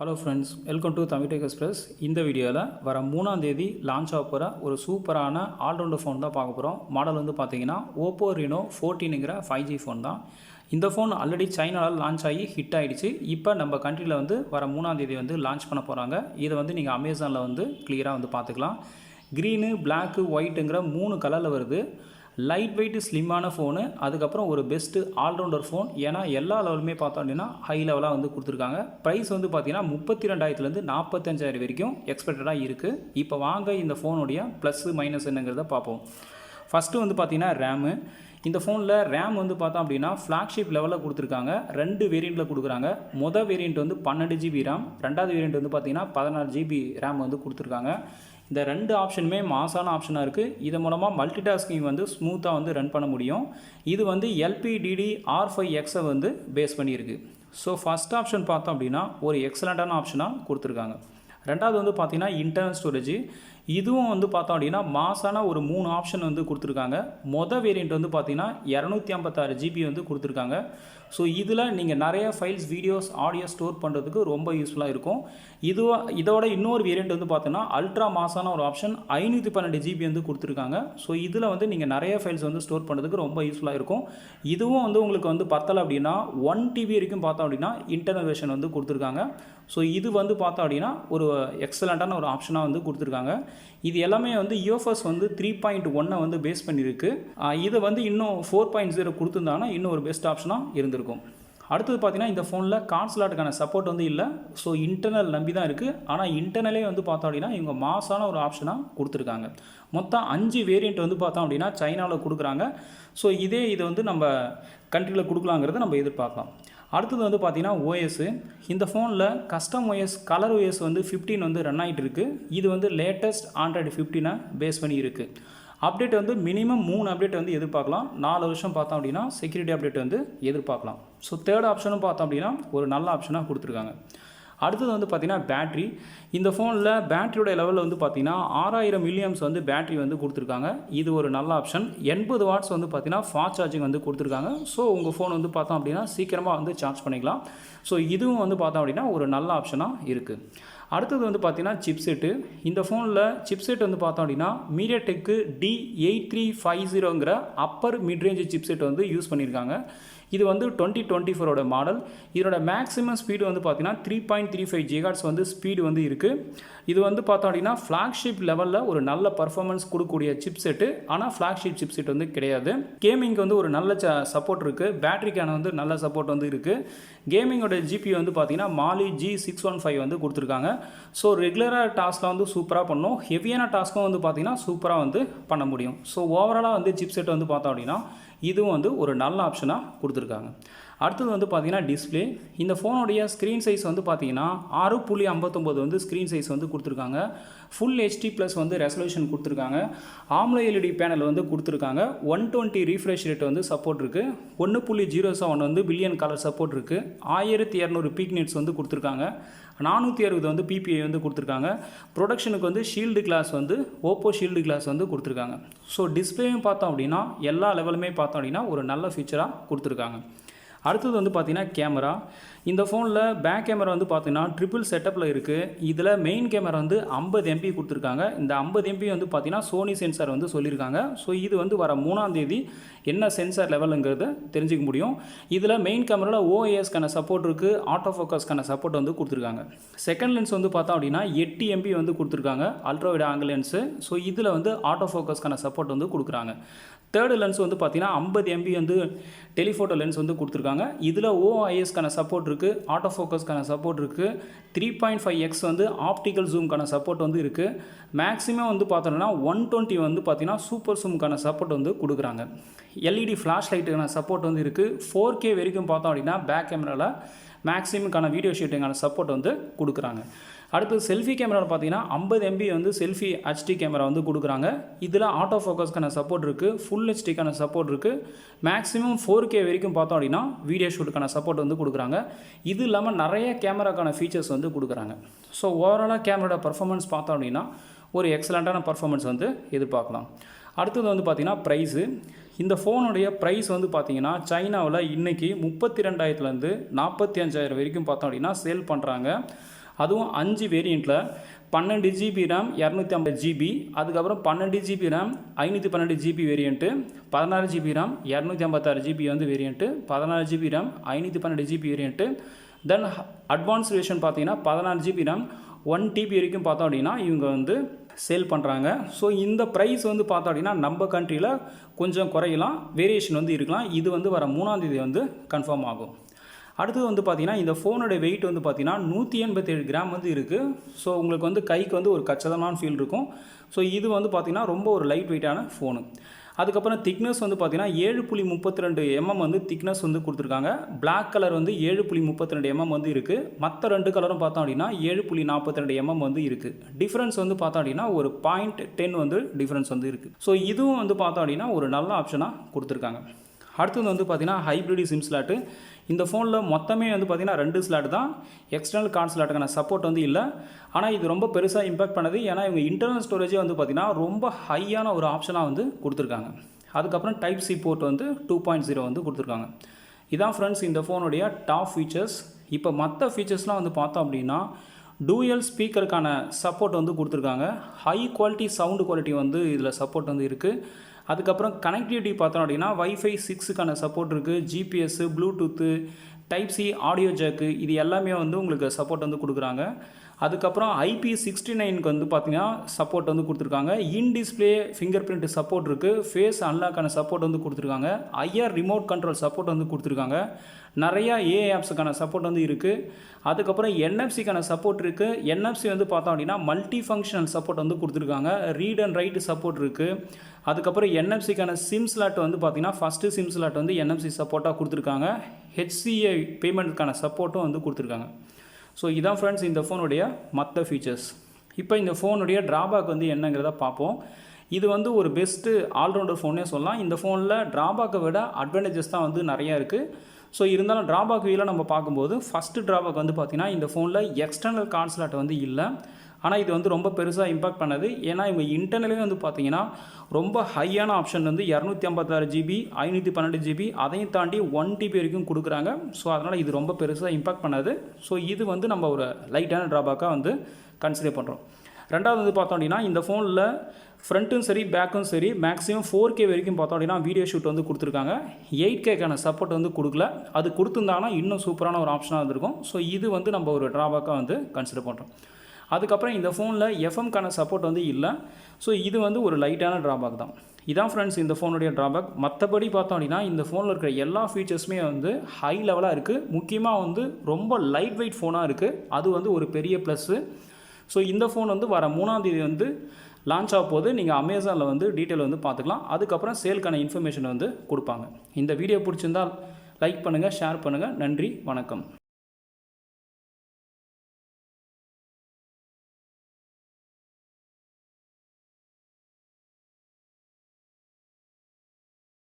Hello friends, welcome to Tamil tech express. இந்த வீடியோவில் வர 3ஆம் தேதி லான்ச் ஆக போகிற ஒரு சூப்பரான ஆல்ரவுண்டர் ஃபோன் தான் பார்க்க போகிறோம். மாடல் வந்து பார்த்தீங்கன்னா ஓப்போ ரெனோ 14ங்கிற 5G ஃபோன் தான். இந்த ஃபோன் ஆல்ரெடி சைனாவில் லான்ச் ஆகி ஹிட் ஆகிடுச்சு. இப்போ நம்ம கண்ட்ரியில் வந்து வர 3ஆம் தேதி வந்து லான்ச் பண்ண போகிறாங்க. இதை வந்து நீங்கள் அமேசானில் வந்து கிளியராக வந்து பார்த்துக்கலாம். க்ரீனு, பிளாக்கு, ஒயிட்டுங்கிற 3 கலரில் வருது. லைட் வெயிட் ஸ்லிம்மான ஃபோனு, அதுக்கப்புறம் ஒரு பெஸ்ட்டு ஆல்ரவுண்டர் ஃபோன். ஏன்னா எல்லா லெவலுமே பார்த்தோம் அப்படின்னா ஹை லெவலாக வந்து கொடுத்துருக்காங்க. ப்ரைஸ் வந்து பார்த்தீங்கன்னா 32,000 45,000 வரைக்கும் எக்ஸ்பெக்டடாக இருக்குது. இப்போ வாங்க இந்த ஃபோனுடைய ப்ளஸ்ஸு மைனஸ் என்னங்கிறத பார்ப்போம். ஃபஸ்ட்டு வந்து பார்த்தீங்கன்னா ரேமு. இந்த ஃபோனில் ரேம் வந்து பார்த்தோம் அப்படின்னா ஃப்ளாக்ஷிப் லெவலில் கொடுத்துருக்காங்க. 2 வேரியண்ட்டில் கொடுக்குறாங்க. மொதல் வேரியண்ட் வந்து 12 GB ரேம், ரெண்டாவது வேரியண்ட் வந்து பார்த்தீங்கன்னா 16 GB ரேம் வந்து கொடுத்துருக்காங்க. இந்த 2 ஆப்ஷனுமே மாசான ஆப்ஷனாக இருக்குது. இது மூலமாக மல்டி டாஸ்கிங் வந்து ஸ்மூத்தாக வந்து ரன் பண்ண முடியும். இது வந்து LPDDR5Xை வந்து பேஸ் பண்ணியிருக்கு. ஸோ ஃபஸ்ட் ஆப்ஷன் பார்த்தோம் அப்படின்னா ஒரு எக்ஸலண்ட்டான ஆப்ஷனாக கொடுத்துருக்காங்க. ரெண்டாவது வந்து பார்த்தீங்கன்னா இன்டர்னல் ஸ்டோரேஜ். இதுவும் வந்து பார்த்தோம் அப்படின்னா மாசான ஒரு 3 ஆப்ஷன் வந்து கொடுத்துருக்காங்க. மொதல் வேரியண்ட் வந்து பார்த்தீங்கன்னா 256 GB வந்து கொடுத்துருக்காங்க. ஸோ இதில் நீங்கள் நிறைய ஃபைல்ஸ், வீடியோஸ், ஆடியோ ஸ்டோர் பண்ணுறதுக்கு ரொம்ப யூஸ்ஃபுல்லாக இருக்கும். இதோட இன்னொரு வேரியண்ட் வந்து பார்த்தீங்கன்னா அல்ட்ரா மாசான ஒரு ஆப்ஷன் 512 GB வந்து கொடுத்துருக்காங்க. ஸோ இதில் வந்து நீங்கள் நிறைய ஃபைல்ஸ் வந்து ஸ்டோர் பண்ணுறதுக்கு ரொம்ப யூஸ்ஃபுல்லாக இருக்கும். இதுவும் வந்து உங்களுக்கு வந்து பத்தலை அப்படின்னா 1 TB வரைக்கும் பார்த்தோம் அப்படின்னா இன்டர்னல் வெர்ஷன் வந்து கொடுத்துருக்காங்க. ஸோ இது வந்து பார்த்தோம் அப்படின்னா ஒரு எக்ஸலண்ட்டான ஒரு ஆப்ஷனாக வந்து கொடுத்துருக்காங்க. இது எல்லாமே வந்து UFS வந்து 3.1 வந்து பேஸ் பண்ணியிருக்கு. இதை வந்து இன்னும் 4.0 கொடுத்துருந்தாங்கன்னா இன்னும் ஒரு பெஸ்ட் ஆப்ஷனாக இருந்திருக்கும். அடுத்தது பார்த்தீங்கன்னா இந்த ஃபோனில் கார்ட் ஸ்லாட்டுக்கான சப்போர்ட் வந்து இல்லை. ஸோ இன்டர்னல் நம்பி தான் இருக்குது. ஆனால் இன்டர்னலே வந்து பார்த்தோம் அப்படின்னா இவங்க மாசான ஒரு ஆப்ஷனாக கொடுத்துருக்காங்க. மொத்தம் 5 வேரியண்ட் வந்து பார்த்தோம் அப்படின்னா சைனாவில் கொடுக்குறாங்க. ஸோ இது வந்து நம்ம கண்ட்ரியில் கொடுக்கலாங்கிறத நம்ம எதிர்பார்க்கலாம். அடுத்தது வந்து பார்த்தீங்கன்னா ஓஎஸ். இந்த ஃபோனில் கஸ்டம் OS கலர் OS வந்து 15 வந்து ரன் ஆகிட்டு இருக்குது. இது வந்து லேட்டஸ்ட் ஆண்ட்ராய்டு 15 பேஸ் பண்ணி இருக்குது. அப்டேட் வந்து மினிமம் 3 அப்டேட் வந்து எதிர்பார்க்கலாம். 4 வருஷம் பார்த்தோம் அப்படின்னா செக்யூரிட்டி அப்டேட் வந்து எதிர்பார்க்கலாம். ஸோ தேர்ட் ஆப்ஷனும் பார்த்தோம் அப்படின்னா ஒரு நல்ல ஆப்ஷனாக கொடுத்துருக்காங்க. அடுத்தது வந்து பார்த்திங்கன்னா பேட்ரி. இந்த ஃபோனில் பேட்டரியோட லெவலில் வந்து பார்த்திங்கன்னா 6000 mAh வந்து பேட்ரி வந்து கொடுத்துருக்காங்க. இது ஒரு நல்ல ஆப்ஷன். 80 வாட்ஸ் வந்து பார்த்திங்கன்னா ஃபாஸ்ட் சார்ஜிங் வந்து கொடுத்துருக்காங்க. ஸோ உங்கள் ஃபோன் வந்து பார்த்தோம் அப்படின்னா சீக்கிரமாக வந்து சார்ஜ் பண்ணிக்கலாம். ஸோ இதுவும் வந்து பார்த்தோம் அப்படின்னா ஒரு நல்ல ஆப்ஷனாக இருக்குது. அடுத்தது வந்து பார்த்திங்கன்னா சிப்செட்டு. இந்த ஃபோனில் சிப்செட் வந்து பார்த்தோம் அப்படின்னா மீடியாடெக்கு D8350ங்கிற அப்பர் மிட்ரேஞ்ச் சிப்செட் வந்து யூஸ் பண்ணியிருக்காங்க. இது வந்து 2024 மாடல். இதோட மேக்ஸிமம் ஸ்பீடு வந்து பார்த்தீங்கன்னா 3.35 GHz வந்து ஸ்பீடு வந்து இருக்குது. இது வந்து பார்த்தோம் அப்படின்னா ஃப்ளாக்ஷிப் லெவலில் ஒரு நல்ல பர்ஃபார்மன்ஸ் கொடுக்கக்கூடிய சிப்செட்டு. ஆனால் ஃப்ளாக்ஷிப் சிப்செட் வந்து கிடையாது. கேமிங்க்கு வந்து ஒரு நல்ல சப்போர்ட் இருக்குது. பேட்டரிக்கான வந்து நல்ல சப்போர்ட் வந்து இருக்குது. கேமிங்கோட GPU வந்து பார்த்தீங்கன்னா Mali G615 வந்து கொடுத்துருக்காங்க. ஸோ ரெகுலராக டாஸ்கில் வந்து சூப்பராக பண்ணும். ஹெவியான டாஸ்க்கும் வந்து பார்த்தீங்கன்னா சூப்பராக வந்து பண்ண முடியும். ஸோ ஓவராலாக வந்து சிப்செட் வந்து பார்த்தோம் அப்படின்னா இதுவும் வந்து ஒரு நல்ல ஆப்ஷனாக கொடுத்துருக்காங்க. அடுத்தது வந்து பார்த்திங்கன்னா டிஸ்பிளே. இந்த ஃபோனுடைய ஸ்க்ரீன் சைஸ் வந்து பார்த்திங்கன்னா 6.59 வந்து ஸ்க்ரீன் சைஸ் வந்து கொடுத்துருக்காங்க. ஃபுல் HD+ வந்து ரெசல்யூஷன் கொடுத்துருக்காங்க. AMOLED LED பேனல் வந்து கொடுத்துருக்காங்க. 120 ரீஃப்ரெஷ் ரேட் வந்து சப்போர்ட் இருக்குது. 1.07 வந்து பில்லியன் கலர் சப்போர்ட் இருக்குது. 1200 பீக் நெட்ஸ் வந்து கொடுத்துருக்காங்க. 460 வந்து PPI வந்து கொடுத்துருக்காங்க. ப்ரொடக்ஷனுக்கு வந்து ஷீல்டு கிளாஸ் வந்து ஓப்போ ஷீல்டு கிளாஸ் வந்து கொடுத்துருக்காங்க. ஸோ டிஸ்பிளேயும் பார்த்தோம் அப்படின்னா எல்லா லெவலுமே பார்த்தோம் அப்படின்னா ஒரு நல்ல ஃபீச்சராக கொடுத்துருக்காங்க. அடுத்தது வந்து பார்த்திங்கன்னா கேமரா. இந்த ஃபோனில் பேக் கேமரா வந்து பார்த்திங்கன்னா ட்ரிபிள் செட்டப்பில் இருக்குது. இதில் மெயின் கேமரா வந்து 50 MP கொடுத்துருக்காங்க. இந்த 50 MP வந்து பார்த்திங்கன்னா சோனி சென்சார் வந்து சொல்லியிருக்காங்க. ஸோ இது வந்து வர 3ஆம் தேதி என்ன சென்சார் லெவலுங்கிறத தெரிஞ்சிக்க முடியும். இதில் மெயின் கேமராவில் OISக்கான சப்போர்ட் இருக்குது. ஆட்டோ ஃபோக்கஸ்க்கான சப்போர்ட் வந்து கொடுத்துருக்காங்க. செகண்ட் லென்ஸ் வந்து பார்த்தோம் அப்படின்னா 8 MP வந்து கொடுத்துருக்காங்க. Ultra wide angle lens. So இதில் வந்து ஆட்டோ ஃபோக்கஸ்க்கான சப்போர்ட் வந்து கொடுக்குறாங்க. தேர்டு லென்ஸ் வந்து பார்த்திங்கன்னா 50 MP வந்து டெலிஃபோட்டோ லென்ஸ் வந்து கொடுத்துருக்காங்க. இதில் OISக்கான சப்போர்ட் இருக்குது. ஆட்டோ ஃபோக்கஸ்க்கான சப்போர்ட் இருக்குது. 3.5x வந்து ஆப்டிக்கல் ஜூம்க்கான சப்போர்ட் வந்து இருக்குது. மேக்ஸிமம் வந்து பார்த்தோம்னா 120 வந்து பார்த்திங்கன்னா சூப்பர் ஜூம்க்கான சப்போர்ட் வந்து கொடுக்குறாங்க. LED ஃப்ளாஷ் லைட்டுக்கான சப்போர்ட் வந்து இருக்குது. 4K வரைக்கும் பார்த்தோம் அப்படின்னா பேக் கேமராவில் மேக்ஸிமுக்கான வீடியோ ஷூட்டிங்கான சப்போர்ட் வந்து கொடுக்குறாங்க. அடுத்து செல்ஃபி கேமராவில் பார்த்தீங்கன்னா 50 MB வந்து செல்ஃபி HD கேமரா வந்து கொடுக்குறாங்க. இதில் ஆட்டோ ஃபோக்கஸ்க்கான சப்போர்ட் இருக்குது. ஃபுல் HDக்கான சப்போர்ட் இருக்குது. மேக்ஸிமம் 4K வரைக்கும் பார்த்தோம் அப்படின்னா வீடியோ ஷூட்டுக்கான சப்போர்ட் வந்து கொடுக்குறாங்க. இது இல்லாமல் நிறைய கேமராக்கான ஃபீச்சர்ஸ் வந்து கொடுக்குறாங்க. ஸோ ஓவராலாக கேமராவோட பர்ஃபார்மன்ஸ் பார்த்தோம் அப்படின்னா ஒரு எக்ஸலண்ட்டான பர்ஃபார்மன்ஸ் வந்து எதிர்பார்க்கலாம். அடுத்தது வந்து பார்த்திங்கன்னா ப்ரைஸு. இந்த ஃபோனுடைய ப்ரைஸ் வந்து பார்த்திங்கன்னா சைனாவில் இன்றைக்கி 32,000 45,000 வரைக்கும் பார்த்தோம் அப்படின்னா சேல் பண்ணுறாங்க. அதுவும் 5 வேரியண்ட்டில் 12 ஜிபி ரேம் 250 ஜிபி, அதுக்கப்புறம் 12 GB RAM 512 GB variant, 16 GB RAM 256 GB வந்து variant, 16 GB RAM 512 GB variant. Then advance version பார்த்தீங்கன்னா 16 ஜிபி ரேம் 1 டிபி வரைக்கும் பார்த்தோம் அப்படின்னா இவங்க வந்து சேல் பண்ணுறாங்க. ஸோ இந்த ப்ரைஸ் வந்து பார்த்தோம் அப்படின்னா நம்ம கண்ட்ரியில் கொஞ்சம் குறையலாம், வேரியேஷன் வந்து இருக்கலாம். இது வந்து வர 3ஆம் தேதி வந்து கன்ஃபார்ம் ஆகும். அடுத்தது வந்து பார்த்திங்கன்னா இந்த ஃபோனோட வெயிட் வந்து பார்த்திங்கன்னா 187 கிராம் வந்து இருக்குது. ஸோ உங்களுக்கு வந்து கைக்கு வந்து ஒரு கச்சிதமான ஃபீல் இருக்கும். ஸோ இது வந்து பார்த்திங்கன்னா ரொம்ப ஒரு லைட் வெயிட்டான ஃபோனு. அதுக்கப்புறம் திக்னஸ் வந்து பார்த்திங்கன்னா 7.32 mm வந்து திக்னஸ் வந்து கொடுத்துருக்காங்க. பிளாக் கலர் வந்து 7.32 mm வந்து இருக்குது. மற்ற 2 கலரும் பார்த்தோம் அப்படின்னா 7.42 mm வந்து இருக்குது. டிஃப்ரென்ஸ் வந்து பார்த்தோம் அப்படின்னா ஒரு 0.10 வந்து டிஃப்ரென்ஸ் வந்து இருக்குது. ஸோ இதுவும் வந்து பார்த்தோம் அப்படின்னா ஒரு நல்ல ஆப்ஷனாக கொடுத்துருக்காங்க. அடுத்தது வந்து பார்த்திங்கன்னா ஹைப்ரிட் சிம் ஸ்லாட்டு. இந்த ஃபோனில் மொத்தமே வந்து பார்த்திங்கன்னா 2 ஸ்லாட் தான், எக்ஸ்டர்னல் கார்டு ஸ்லாட்டுக்கான சப்போர்ட் வந்து இல்லை. ஆனால் இது ரொம்ப பெருசாக இம்பாக்ட் பண்ணது, ஏன்னா இவங்க இன்டர்னல் ஸ்டோரேஜே வந்து பார்த்திங்கன்னா ரொம்ப ஹையான ஒரு ஆப்ஷனாக வந்து கொடுத்துருக்காங்க. அதுக்கப்புறம் டைப் சி போர்ட் வந்து 2.0 வந்து கொடுத்துருக்காங்க. இதான் ஃப்ரெண்ட்ஸ் இந்த ஃபோனுடைய டாப் ஃபீச்சர்ஸ். இப்போ மற்ற ஃபீச்சர்ஸ்லாம் வந்து பார்த்தோம் அப்படின்னா டூயல் ஸ்பீக்கருக்கான சப்போர்ட் வந்து கொடுத்துருக்காங்க. ஹை குவாலிட்டி சவுண்டு குவாலிட்டி வந்து இதில் சப்போர்ட் வந்து இருக்குது. அதுக்கப்புறம் கனெக்டிவிட்டி பார்த்தோம் அப்படின்னா வைஃபை 6க்கான சப்போர்ட் இருக்குது, GPS, bluetooth, type C, audio jack, இது எல்லாமே வந்து உங்களுக்கு சப்போர்ட் வந்து கொடுக்குறாங்க. அதுக்கப்புறம் IP69க்கு வந்து பார்த்திங்கன்னா சப்போர்ட் வந்து கொடுத்துருக்காங்க. In display finger print support இருக்குது. ஃபேஸ் அன்லாக்கான சப்போர்ட் வந்து கொடுத்துருக்காங்க. ஐஆர் ரிமோட் கண்ட்ரோல் சப்போர்ட் வந்து கொடுத்துருக்காங்க. நிறையா ஏஐ ஆப்ஸுக்கான சப்போர்ட் வந்து இருக்குது. அதுக்கப்புறம் என்எஃப்சிக்கான சப்போர்ட் இருக்குது. என்எஃப்சி வந்து பார்த்தோம் அப்படின்னா மல்டி ஃபங்க்ஷனல் சப்போர்ட் வந்து கொடுத்துருக்காங்க. ரீட் அண்ட் ரைட் சப்போர்ட் இருக்குது. அதுக்கப்புறம் என்எஃப்சிக்கான சிம் ஸ்லாட் வந்து பார்த்திங்கன்னா ஃபஸ்ட்டு சிம் ஸ்லாட் வந்து என்எஃப்சி சப்போர்ட்டாக கொடுத்துருக்காங்க. HCI பேமெண்ட்டுக்கான சப்போர்ட்டும் வந்து கொடுத்துருக்காங்க. ஸோ இதான் ஃப்ரெண்ட்ஸ் இந்த ஃபோனுடைய மற்ற ஃபீச்சர்ஸ். இப்போ இந்த ஃபோனுடைய ட்ராபேக் வந்து என்னங்கிறத பார்ப்போம். இது வந்து ஒரு பெஸ்ட்டு ஆல்ரவுண்டர் ஃபோனே சொல்லலாம். இந்த ஃபோனில் ட்ராபேக்கை விட அட்வான்டேஜஸ் தான் வந்து நிறையா இருக்குது. ஸோ இருந்தாலும் ட்ராபேக் வீல நம்ம பார்க்கும்போது ஃபஸ்ட்டு ட்ராபேக் வந்து பார்த்திங்கன்னா இந்த ஃபோனில் எக்ஸ்டர்னல் கார்டு ஸ்லாட் வந்து இல்லை. ஆனால் இது வந்து ரொம்ப பெருசாக இம்பாக்ட் பண்ணது. ஏன்னா இவங்க இன்டர்னலே வந்து பார்த்திங்கன்னா ரொம்ப ஹையான ஆப்ஷன் வந்து 256 ஜிபி 512 ஜிபி, அதையும் தாண்டி 1 டிபி வரைக்கும் கொடுக்குறாங்க. ஸோ அதனால் இது ரொம்ப பெருசாக இம்பாக்ட் பண்ணது. ஸோ இது வந்து நம்ம ஒரு லைட்டான ட்ராபேக்காக வந்து கன்சிடர் பண்ணுறோம். ரெண்டாவது வந்து பார்த்தோம் அப்படின்னா இந்த ஃபோனில் ஃப்ரண்ட்டும் சரி பேக்கும் சரி மேக்ஸிமம் 4K வரைக்கும் பார்த்தோம் அப்படின்னா வீடியோ ஷூட் வந்து கொடுத்துருக்காங்க. 8Kக்கான சப்போர்ட் வந்து கொடுக்கல. அது கொடுத்துருந்தாங்கன்னா இன்னும் சூப்பரான ஒரு ஆப்ஷனாக இருந்திருக்கும். ஸோ இது வந்து நம்ம ஒரு ட்ராபேக்காக வந்து கன்சிடர் பண்ணுறோம். அதுக்கப்புறம் இந்த ஃபோனில் எஃப்எம்க்கான சப்போர்ட் வந்து இல்லை. ஸோ இது வந்து ஒரு லைட்டான ட்ராபேக் தான். இதான் ஃப்ரெண்ட்ஸ் இந்த ஃபோனுடைய ட்ராபேக். மற்றபடி பார்த்தோம் அப்படின்னா இந்த ஃபோனில் இருக்கிற எல்லா ஃபீச்சர்ஸுமே வந்து ஹை லெவலாக இருக்குது. முக்கியமாக வந்து ரொம்ப லைட் வெயிட் ஃபோனாக இருக்குது. அது வந்து ஒரு பெரிய ப்ளஸ்ஸு. ஸோ இந்த ஃபோன் வந்து வர 3ஆம் தேதி வந்து லான்ச் ஆக போது நீங்கள் அமேசானில் வந்து டீட்டெயில் வந்து பார்த்துக்கலாம். அதுக்கப்புறம் சேலுக்கான இன்ஃபர்மேஷன் வந்து கொடுப்பாங்க. இந்த வீடியோ பிடிச்சிருந்தால் லைக் பண்ணுங்கள், ஷேர் பண்ணுங்கள். நன்றி, வணக்கம்.